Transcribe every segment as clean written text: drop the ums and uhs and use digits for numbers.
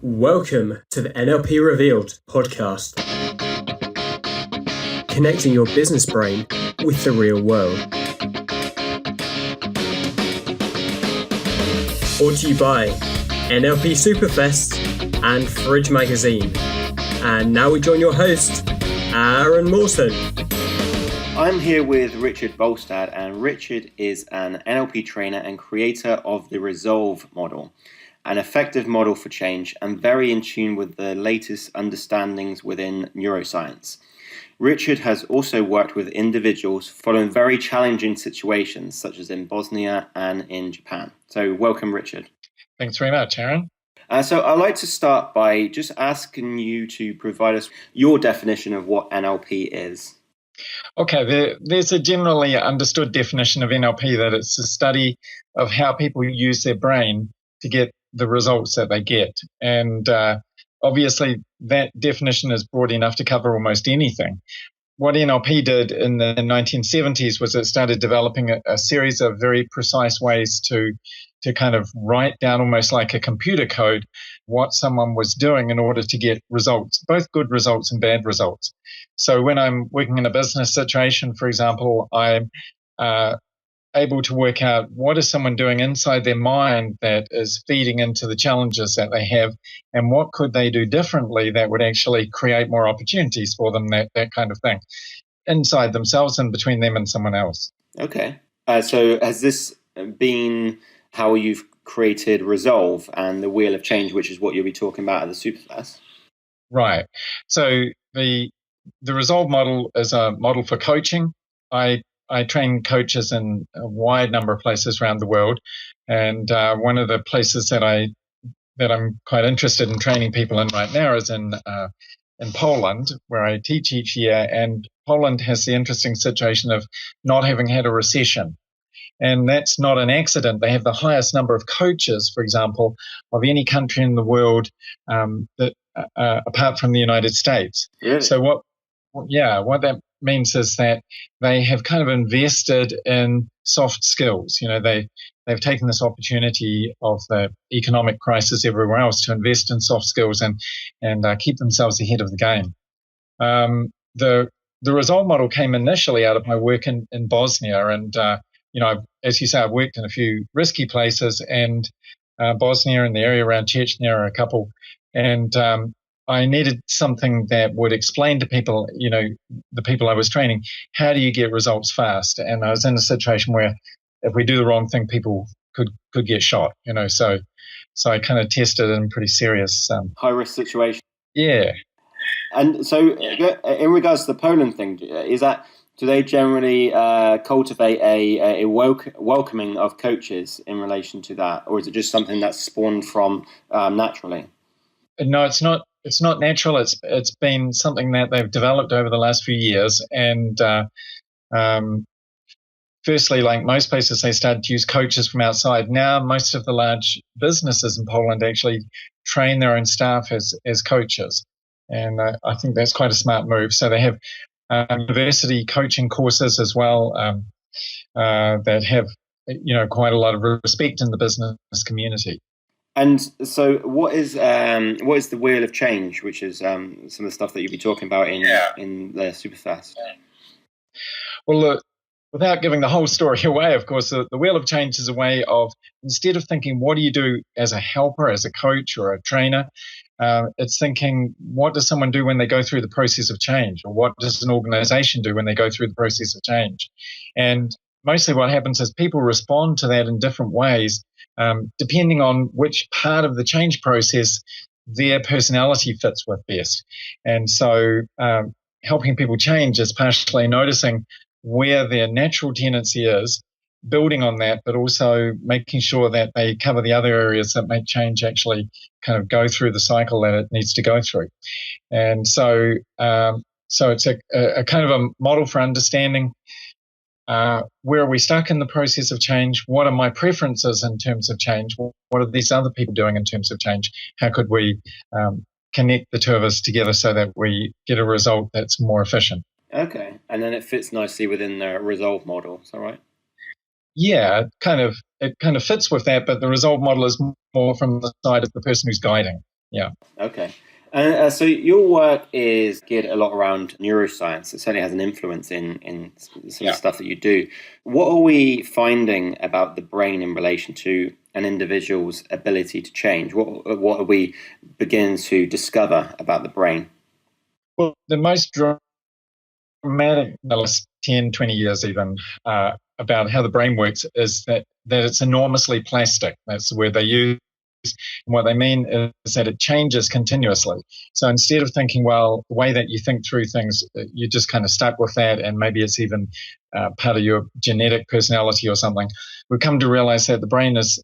Welcome to the NLP Revealed podcast, connecting your business brain with the real world. Brought to you by NLP Superfest and Fridge Magazine. And now we join your host, Aaron Mawson. I'm here with Richard Volstad, and Richard is an NLP trainer and creator of the Resolve model, an effective model for change and very in tune with the latest understandings within neuroscience. Richard has also worked with individuals following very challenging situations, such as in Bosnia and in Japan. So welcome, Richard. Thanks very much, Aaron. So I'd like to start by just asking you to provide us your definition of what NLP is. Okay, there's a generally understood definition of NLP that it's the study of how people use their brain to get the results that they get. And obviously that definition is broad enough to cover almost anything. What NLP did in the 1970s was it started developing a series of very precise ways to kind of write down almost like a computer code what someone was doing in order to get results, both good results and bad results. So when I'm working in a business situation, for example, I'm able to work out what is someone doing inside their mind that is feeding into the challenges that they have, and what could they do differently that would actually create more opportunities for them, that kind of thing, inside themselves and between them and someone else. Okay. So has this been how you've created Resolve and the Wheel of Change, which is what you'll be talking about at the Superfest? Right. So the Resolve model is a model for coaching. I train coaches in a wide number of places around the world, and one of the places that I'm quite interested in training people in right now is in Poland, where I teach each year. And Poland has the interesting situation of not having had a recession, and that's not an accident. They have the highest number of coaches, for example, of any country in the world that apart from the United States. Really? So what that means is that they have kind of invested in soft skills. You know, they've taken this opportunity of the economic crisis everywhere else to invest in soft skills and keep themselves ahead of the game. The Resolve model came initially out of my work in Bosnia, and as you say, I've worked in a few risky places, and Bosnia and the area around Chechnya are a couple, and I needed something that would explain to people, the people I was training, how do you get results fast? And I was in a situation where if we do the wrong thing, people could get shot, so I kind of tested in pretty serious high-risk situation. Yeah. And so in regards to the Poland thing, do they generally cultivate a welcoming of coaches in relation to that? Or is it just something that's spawned from naturally? No, it's not. It's not natural. It's been something that they've developed over the last few years. And firstly, like most places, they started to use coaches from outside. Now, most of the large businesses in Poland actually train their own staff as coaches. And I think that's quite a smart move. So they have university coaching courses as well that have, quite a lot of respect in the business community. And so what is the Wheel of Change, which is some of the stuff that you'll be talking about in the Superfest? Well, look, without giving the whole story away, of course, the Wheel of Change is a way of, instead of thinking, what do you do as a helper, as a coach or a trainer, it's thinking, what does someone do when they go through the process of change? Or what does an organization do when they go through the process of change? And mostly what happens is people respond to that in different ways, depending on which part of the change process their personality fits with best. And so helping people change is partially noticing where their natural tendency is, building on that, but also making sure that they cover the other areas that make change actually kind of go through the cycle that it needs to go through. And so it's a kind of a model for understanding where are we stuck in the process of change? What are my preferences in terms of change? What are these other people doing in terms of change? How could we connect the two of us together so that we get a result that's more efficient? Okay, and then it fits nicely within the Resolve model. Is that right? Yeah, it kind of fits with that, but the Resolve model is more from the side of the person who's guiding. Yeah. Okay. And so your work is geared a lot around neuroscience. It certainly has an influence in some of the stuff that you do. What are we finding about the brain in relation to an individual's ability to change? What are we beginning to discover about the brain? Well, the most dramatic in the last 10, 20 years even about how the brain works is that it's enormously plastic. That's the word they use. And what they mean is that it changes continuously. So instead of thinking, well, the way that you think through things, you're just kind of stuck with that, and maybe it's even part of your genetic personality or something, we've come to realize that the brain is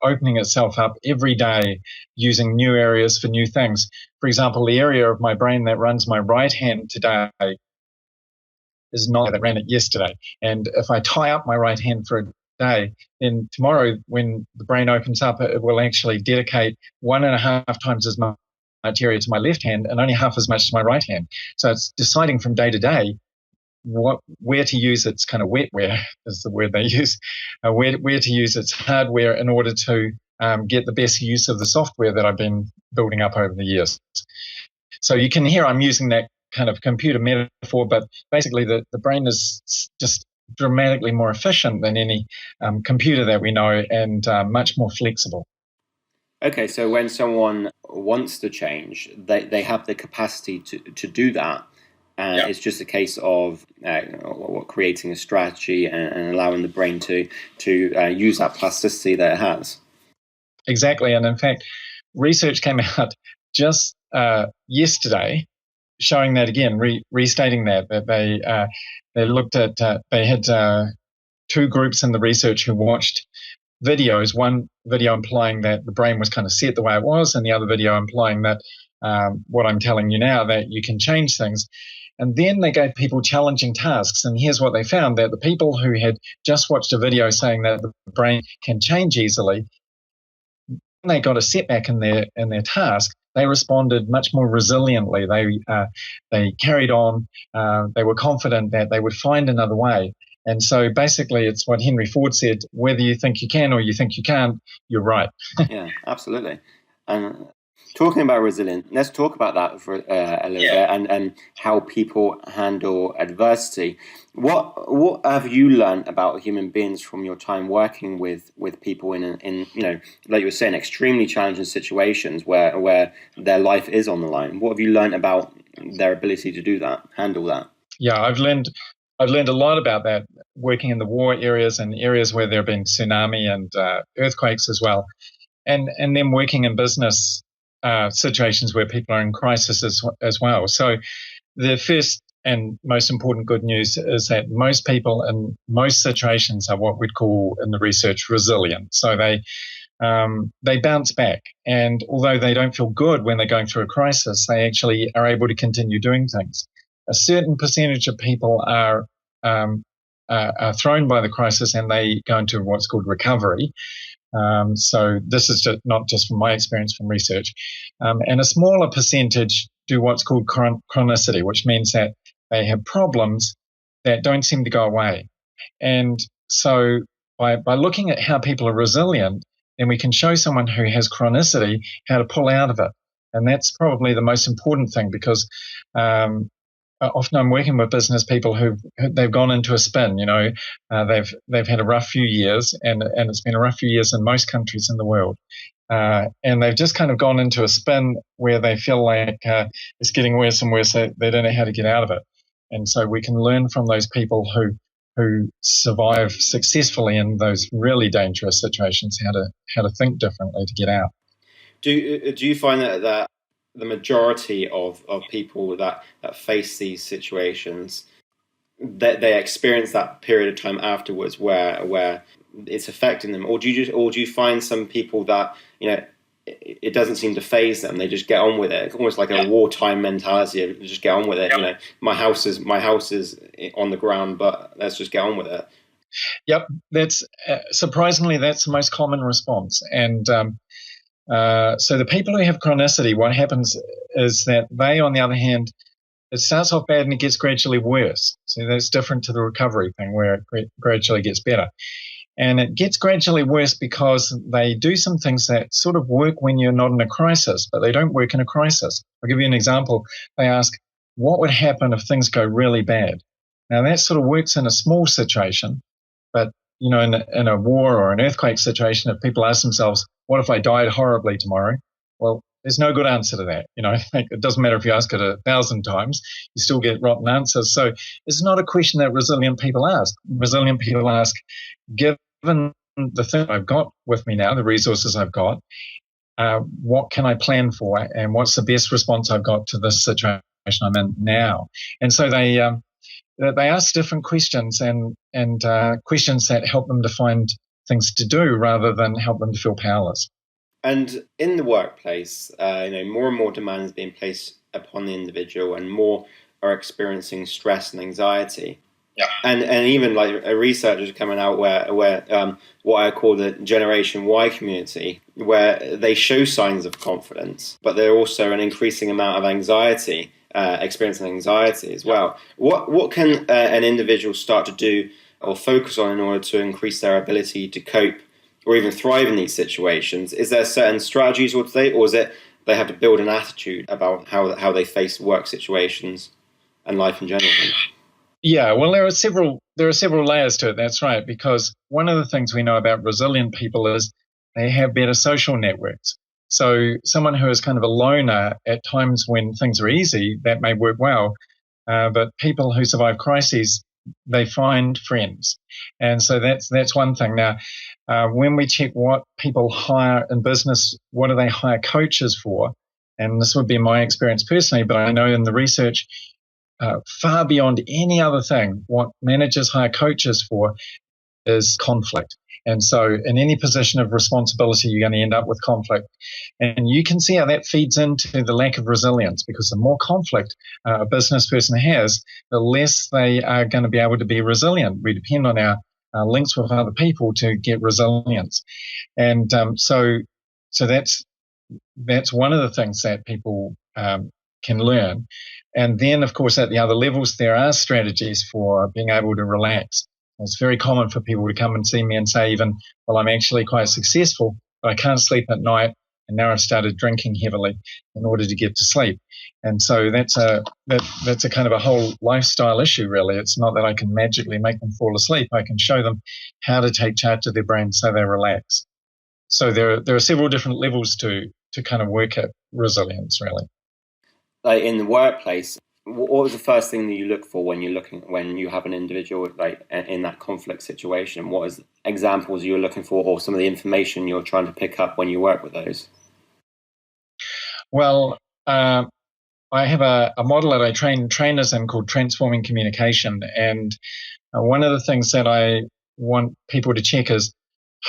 opening itself up every day using new areas for new things. For example, the area of my brain that runs my right hand today is not that ran it yesterday. And if I tie up my right hand for a day, then tomorrow when the brain opens up, it will actually dedicate 1.5 times as much area to my left hand and only half as much to my right hand. So it's deciding from day to day where to use its kind of wetware is the word they use, where to use its hardware in order to get the best use of the software that I've been building up over the years. So you can hear I'm using that kind of computer metaphor, but basically the brain is just dramatically more efficient than any computer that we know, and much more flexible. Okay, so when someone wants to change, they have the capacity to do that. And it's just a case of creating a strategy and allowing the brain to use that plasticity that it has. Exactly. And in fact, research came out just yesterday showing that again, restating that they looked at, they had two groups in the research who watched videos, one video implying that the brain was kind of set the way it was, and the other video implying that what I'm telling you now, that you can change things. And then they gave people challenging tasks. And here's what they found, that the people who had just watched a video saying that the brain can change easily, when they got a setback in their task, they responded much more resiliently. They carried on. They were confident that they would find another way. And so basically it's what Henry Ford said, whether you think you can or you think you can't, you're right. Yeah, absolutely. And talking about resilience, let's talk about that for a little bit, and how people handle adversity. What have you learned about human beings from your time working with people in like you were saying, extremely challenging situations where their life is on the line? What have you learned about their ability to do that, handle that? Yeah, I've learned a lot about that working in the war areas and areas where there have been tsunami and earthquakes as well, and then working in business situations where people are in crisis as well. So the first and most important good news is that most people in most situations are what we'd call in the research resilient. So they bounce back, and although they don't feel good when they're going through a crisis, they actually are able to continue doing things. A certain percentage of people are thrown by the crisis and they go into what's called recovery. So this is not just from my experience from research. And a smaller percentage do what's called chronicity, which means that they have problems that don't seem to go away. And so by looking at how people are resilient, then we can show someone who has chronicity how to pull out of it. And that's probably the most important thing, because often I'm working with business people they've gone into a spin. They've had a rough few years, and it's been a rough few years in most countries in the world, and they've just kind of gone into a spin where they feel like it's getting worse and worse. They don't know how to get out of it, and so we can learn from those people who survive successfully in those really dangerous situations how to think differently to get out. Do you find that the majority of people that face these situations, that they experience that period of time afterwards where it's affecting them, or do you find some people that it doesn't seem to faze them? They just get on with it, almost like a wartime mentality. Just get on with it. Yep. My house is on the ground, but let's just get on with it. Yep, that's surprisingly that's the most common response. And so the people who have chronicity, what happens is that they, on the other hand, it starts off bad and it gets gradually worse. So that's different to the recovery thing where it gradually gets better. And it gets gradually worse because they do some things that sort of work when you're not in a crisis, but they don't work in a crisis. I'll give you an example. They ask, what would happen if things go really bad? Now, that sort of works in a small situation, but in a war or an earthquake situation, if people ask themselves, what if I died horribly tomorrow? Well, there's no good answer to that. It doesn't matter if you ask it 1,000 times, you still get rotten answers. So it's not a question that resilient people ask. Resilient people ask, given the thing I've got with me now, the resources I've got, what can I plan for, and what's the best response I've got to this situation I'm in now? And so they ask different questions and questions that help them to find things to do rather than help them to feel powerless. And in the workplace, more and more demand is being placed upon the individual, and more are experiencing stress and anxiety. Yeah. And even like a research is coming out where what I call the Generation Y community, where they show signs of confidence, but they're also an increasing amount of anxiety, experiencing anxiety as well. What can an individual start to do or focus on in order to increase their ability to cope or even thrive in these situations? Is there certain strategies or is it they have to build an attitude about how they face work situations and life in general? Yeah, well, there are several layers to it. That's right, because one of the things we know about resilient people is they have better social networks. So someone who is kind of a loner at times when things are easy, that may work well. But people who survive crises, they find friends. And so that's one thing. Now, when we check what people hire in business, what do they hire coaches for? And this would be my experience personally, but I know in the research, far beyond any other thing, what managers hire coaches for is conflict. And so in any position of responsibility, you're going to end up with conflict. And you can see how that feeds into the lack of resilience, because the more conflict a business person has, the less they are going to be able to be resilient. We depend on our links with other people to get resilience. And so that's one of the things that people can learn. And then, of course, at the other levels, there are strategies for being able to relax. It's very common for people to come and see me and say even, well, I'm actually quite successful, but I can't sleep at night, and now I've started drinking heavily in order to get to sleep. And so that's a kind of a whole lifestyle issue, really. It's not that I can magically make them fall asleep. I can show them how to take charge of their brain so they relax. So there are several different levels to kind of work at resilience, really. Like in the workplace, what was the first thing that you look for when you have an individual like in that conflict situation? What is examples you're looking for, or some of the information you're trying to pick up when you work with those? Well, I have a model that I train trainers in called transforming communication, and one of the things that I want people to check is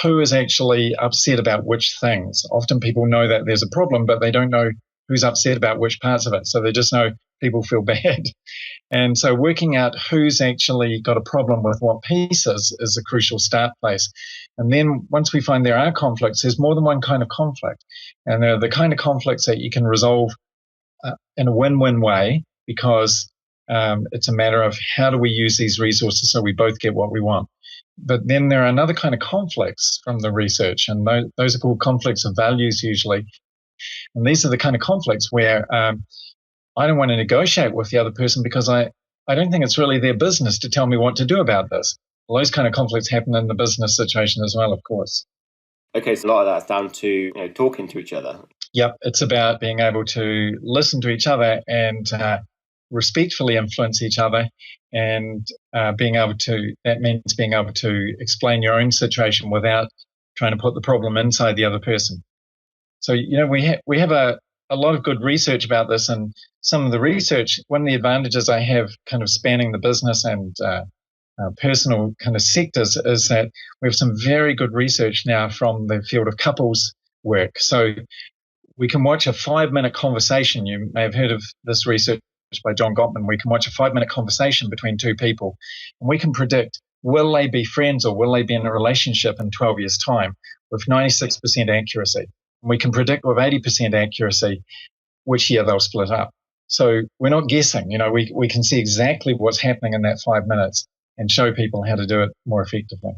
who is actually upset about which things. Often people know that there's a problem, but they don't know who's upset about which parts of it. So they just know people feel bad. And so working out who's actually got a problem with what pieces is a crucial start place. And then once we find there are conflicts, there's more than one kind of conflict. And they're the kind of conflicts that you can resolve in a win-win way, because it's a matter of how do we use these resources so we both get what we want. But then there are another kind of conflicts from the research, and those are called conflicts of values usually. And these are the kind of conflicts where I don't want to negotiate with the other person because I don't think it's really their business to tell me what to do about this. Well, those kind of conflicts happen in the business situation as well, of course. Okay, so a lot of that's down to talking to each other. Yep, it's about being able to listen to each other and respectfully influence each other, and that means being able to explain your own situation without trying to put the problem inside the other person. So, we have a lot of good research about this, and some of the research, one of the advantages I have kind of spanning the business and personal kind of sectors is that we have some very good research now from the field of couples work. So we can watch a 5-minute conversation. You may have heard of this research by John Gottman. We can watch a 5-minute conversation between two people, and we can predict, will they be friends or will they be in a relationship in 12 years' time with 96% accuracy. And we can predict with 80% accuracy which year they'll split up. So we're not guessing. We can see exactly what's happening in that 5 minutes and show people how to do it more effectively.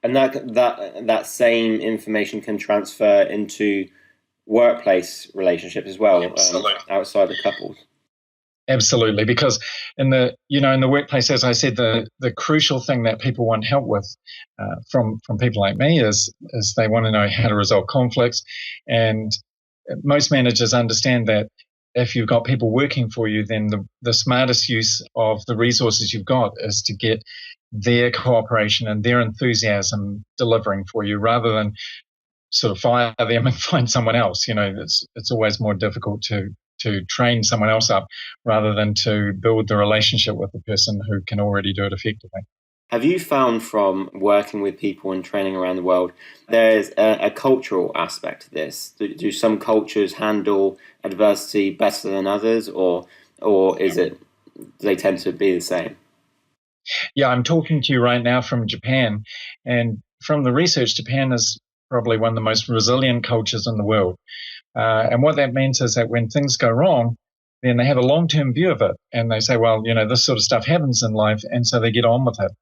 And that same information can transfer into workplace relationships as well, outside the couples. Absolutely, because in the workplace, as I said, the crucial thing that people want help with from people like me is they want to know how to resolve conflicts, and most managers understand that if you've got people working for you, then the smartest use of the resources you've got is to get their cooperation and their enthusiasm delivering for you, rather than sort of fire them and find someone else. It's always more difficult to train someone else up rather than to build the relationship with the person who can already do it effectively. Have you found from working with people and training around the world, there's a cultural aspect to this? Do some cultures handle adversity better than others, or do they tend to be the same? Yeah, I'm talking to you right now from Japan, and from the research, Japan is probably one of the most resilient cultures in the world. And what that means is that when things go wrong, then they have a long-term view of it, and they say, well, this sort of stuff happens in life, and so they get on with it.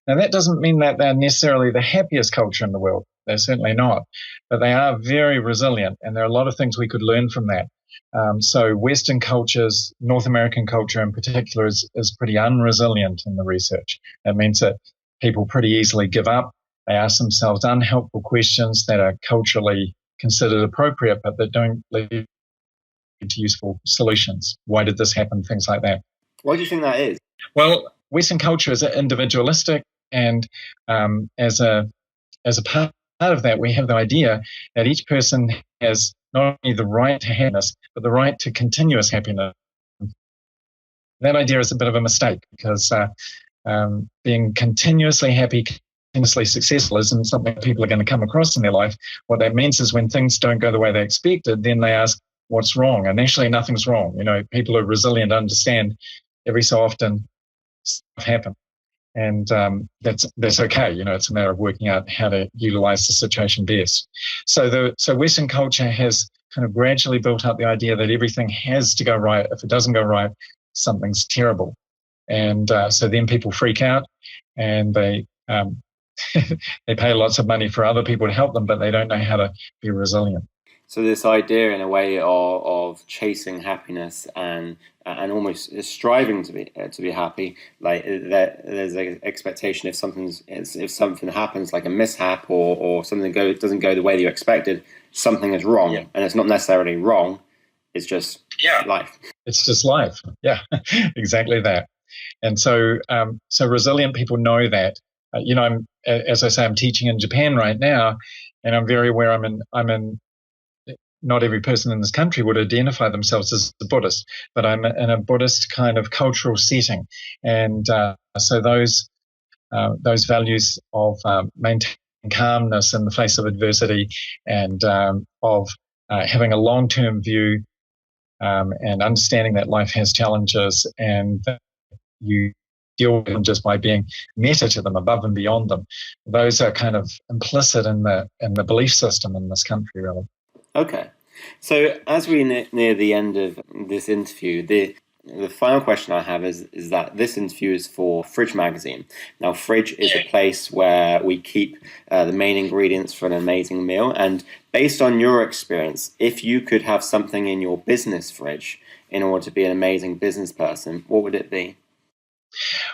Now, that doesn't mean that they're necessarily the happiest culture in the world. They're certainly not. But they are very resilient, and there are a lot of things we could learn from that. So Western cultures, North American culture in particular, is pretty unresilient in the research. It means that people pretty easily give up. They ask themselves unhelpful questions that are culturally considered appropriate, but that don't lead to useful solutions. Why did this happen? Things like that. Why do you think that is? Well, Western culture is individualistic, and as a part of that, we have the idea that each person has not only the right to happiness, but the right to continuous happiness. That idea is a bit of a mistake, because being continuously happy, continuously successful isn't something people are going to come across in their life. What that means is when things don't go the way they expected, then they ask, what's wrong? And actually nothing's wrong. People who are resilient understand every so often stuff happens. And that's okay. It's a matter of working out how to utilize the situation best. So Western culture has kind of gradually built up the idea that everything has to go right. If it doesn't go right, something's terrible. And so then people freak out, and they they pay lots of money for other people to help them, but they don't know how to be resilient. So this idea, in a way, of chasing happiness and almost striving to be happy, like there's an expectation if something happens, like a mishap or something doesn't go the way that you expected, something is wrong, and it's not necessarily wrong. It's just life. It's just life. Yeah, exactly that. And so resilient people know that. As I say, I'm teaching in Japan right now, and I'm very aware I'm in. Not every person in this country would identify themselves as a Buddhist, but I'm in a Buddhist kind of cultural setting, and so those values of maintaining calmness in the face of adversity, and of having a long-term view, and understanding that life has challenges, and that you deal with them just by being meta to them, above and beyond them. Those are kind of implicit in the belief system in this country, really. Okay. So as we near the end of this interview, the final question I have is that this interview is for Fridge Magazine. Now, Fridge is a place where we keep the main ingredients for an amazing meal. And based on your experience, if you could have something in your business fridge in order to be an amazing business person, what would it be?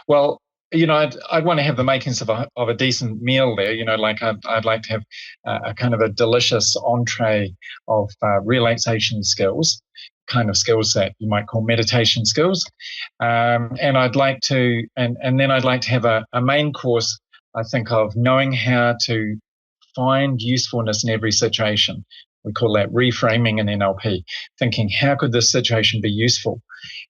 Well, I'd want to have the makings of a decent meal there. Like I'd like to have a kind of a delicious entree of relaxation skills, kind of skills that you might call meditation skills. And I'd like to, and then I'd like to have a main course, I think, of knowing how to find usefulness in every situation. We call that reframing in NLP, thinking, how could this situation be useful?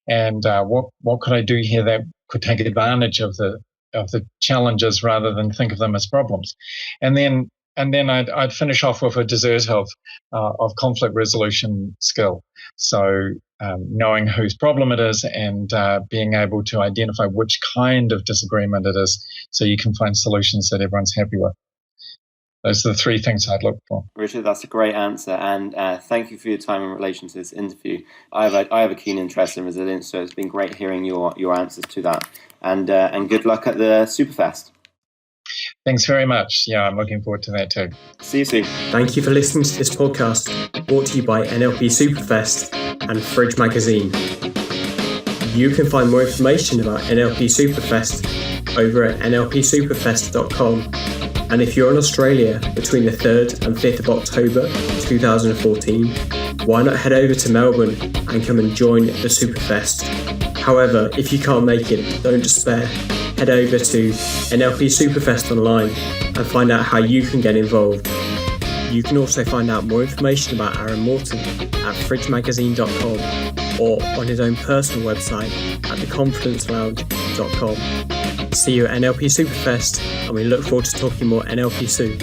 And what could I do here that could take advantage of the challenges rather than think of them as problems? And then I'd finish off with a dessert of conflict resolution skill. So knowing whose problem it is, and being able to identify which kind of disagreement it is, so you can find solutions that everyone's happy with. Those are the three things I'd look for. Richard, that's a great answer, and thank you for your time in relation to this interview. I have a keen interest in resilience, so it's been great hearing your answers to that. And good luck at the Superfest. Thanks very much. Yeah, I'm looking forward to that too. See you soon. Thank you for listening to this podcast, brought to you by NLP Superfest and Fridge Magazine. You can find more information about NLP Superfest over at nlpsuperfest.com. And if you're in Australia between the 3rd and 5th of October 2014, why not head over to Melbourne and come and join the Superfest? However, if you can't make it, don't despair. Head over to NLP Superfest online and find out how you can get involved. You can also find out more information about Aaron Morton at fridgemagazine.com or on his own personal website at theconfidencelounge.com. See you at NLP Superfest, and we look forward to talking more NLP soon.